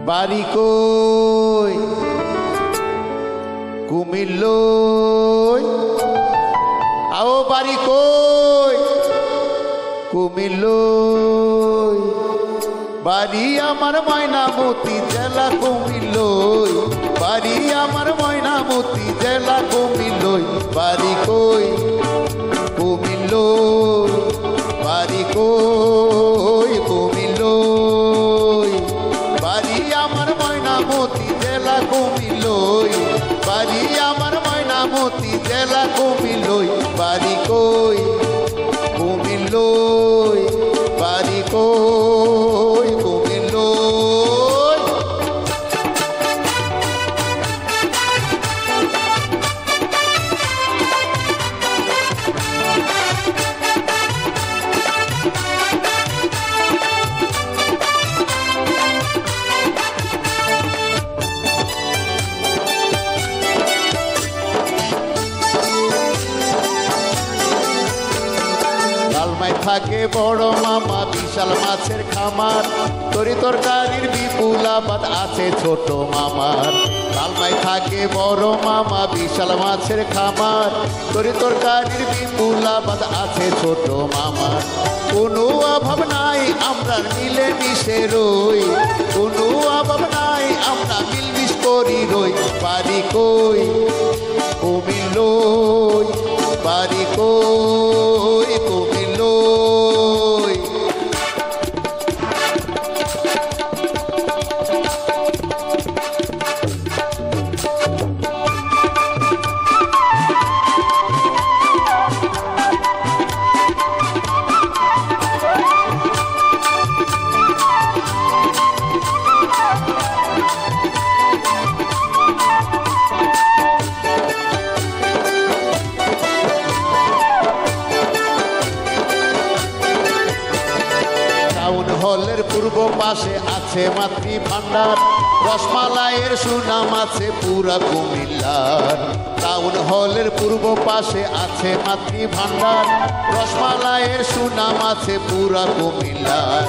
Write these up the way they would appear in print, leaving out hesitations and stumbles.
বাড়ি কই কুমিল্লই আও বাড়ি কই কুমিল্লই বাড়ি আমার ময়নামতি জেলা কুমিল্লই বাড়ি আমার ময়নামতি জেলা কুমিল্লই বাড়ি কই কুমিল্লই বাড়ি কই কুমিল্লই বাড়ি আমার ময়নামতি জেলা কুমিল্লই বাড়ি আমার ময়নামতি জেলা কুমিল্লই বাড়ি কই কুমিল্লই বাড়ি কই কুমিল্লই থাকে বড় মামা বিশাল মাছের খামার তরি তরকারির বিপুল আবাদ আছে ছোট মামার লালমাই থাকে বড় মামা বিশাল মাছের খামার তরি তরকারির বিপুল আবাদ আছে ছোট মামার কোনো অভাব নাই আমরা মিলে মিশে রই কোনো অভাব নাই আমরা মিলমিশ করি রই বাড়ি কই কুমিল্লই বাড়ি কই কুমিল্লই হলের পূর্ব পাশে আছে মাতৃ ভান্ডার রসমালাইয়ের সুনাম আছে পুরা কুমিল্লার টাউন হলের পূর্ব পাশে আছে মাতৃ ভান্ডার রসমালাইয়ের সুনাম আছে পুরা কুমিল্লার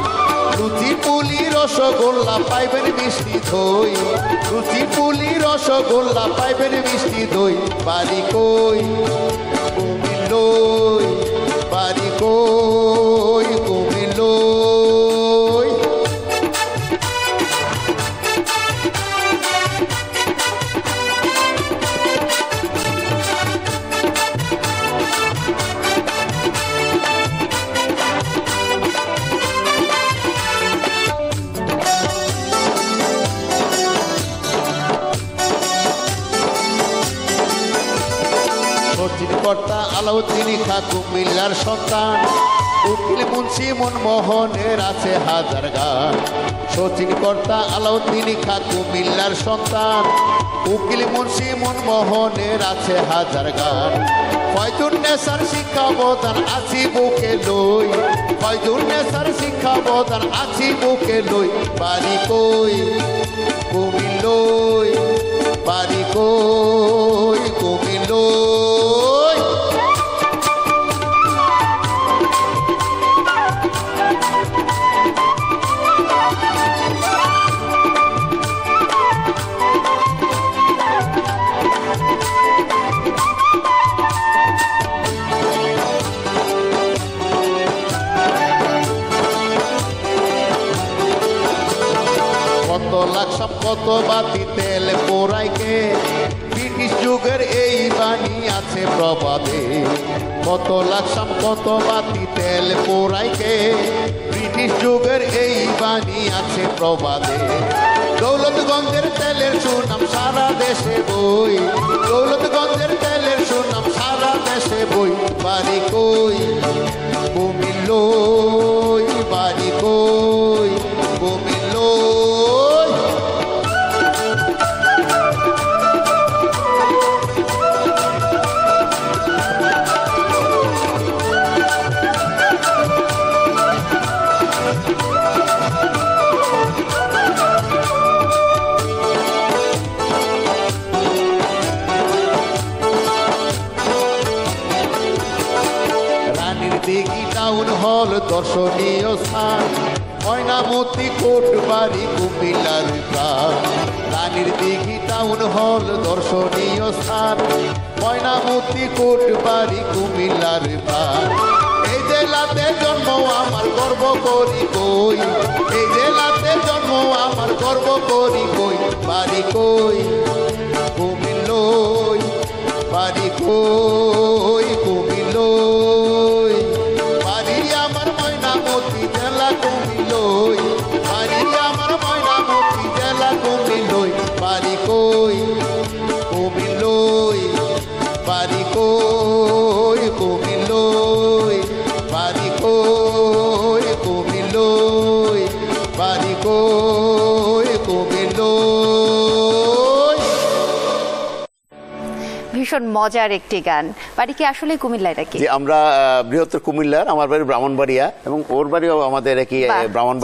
লুচি পুলি রসগোল্লা পাইবেন মিষ্টি দই লুচি পুলি রসগোল্লা পাইবেন মিষ্টি দই বাড়ি কই কুমিল্লই বাড়ি কই কুমিল্লই কর্তা আলাউদ্দিন খা কুমিল্লার সন্তান উকিল মুন্সি মনমোহনের আছে হাজার গান সচিন কর্তা আলাউদ্দিন খা কুমিল্লার সন্তান উকিল মুন্সি মনমোহনের আছে হাজার গান ফয়জুন্নেসার শিক্ষাবদান আছি বুকে লই ফয়জুন্নেসার শিক্ষাবদান আছি বুকে লই বাড়ি কই কুমিল্লই বাড়ি কই কুমিল্লই কত লাখ কত বাতি তেল পোড়াইকে ব্রিটিশ যুগের এই বাণী আছে প্রবাদে কত লাখ কত বাতি তেল পোড়াইকে ব্রিটিশ যুগের এই বাণী আছে প্রবাদে দৌলতগঞ্জের তেলের সুনাম সারা দেশে বই দৌলতগঞ্জের তেলের সুনাম সারা দেশে বই বাড়ি কই কুমিল্লই বাড়ি কই কুমিল্লই রানীর দিঘি টাউন হল দর্শনীয় স্থান ময়নামতি কোট বাড়ি কুমিল্লার প্রাণ, রানীর দিঘি টাউন হল দর্শনীয় স্থান, ময়নামতি কোট বাড়ি কুমিল্লার প্রাণ। এই জেলাতে জন্ম আমার গর্ব করি কই, এই জেলাতে জন্ম আমার গর্ব করি কই, বাড়ি কই কুমিল্লই, বাড়ি কই কুমিল্লই, বাড়ি আমার ময়নামতি জেলা কুমিল্লই, বাড়ি আমার ময়নামতি জেলা কুমিল্লই, বাড়ি কই কুমিল্লই, বাড়ি কই কুমিল্লই, বাড়ি কই কুমিল্লই, বাড়ি কই কুমিল্লই। ভীষণ মজার একটি গান। বাড়ি কি আসলে কুমিল্লায় নাকি? যে আমরা বৃহত্তর কুমিল্লার, আমার বাড়ি ব্রাহ্মণবাড়িয়া এবং ওর বাড়িও আমাদের একই বাহ, ব্রাহ্মণবাড়িয়া।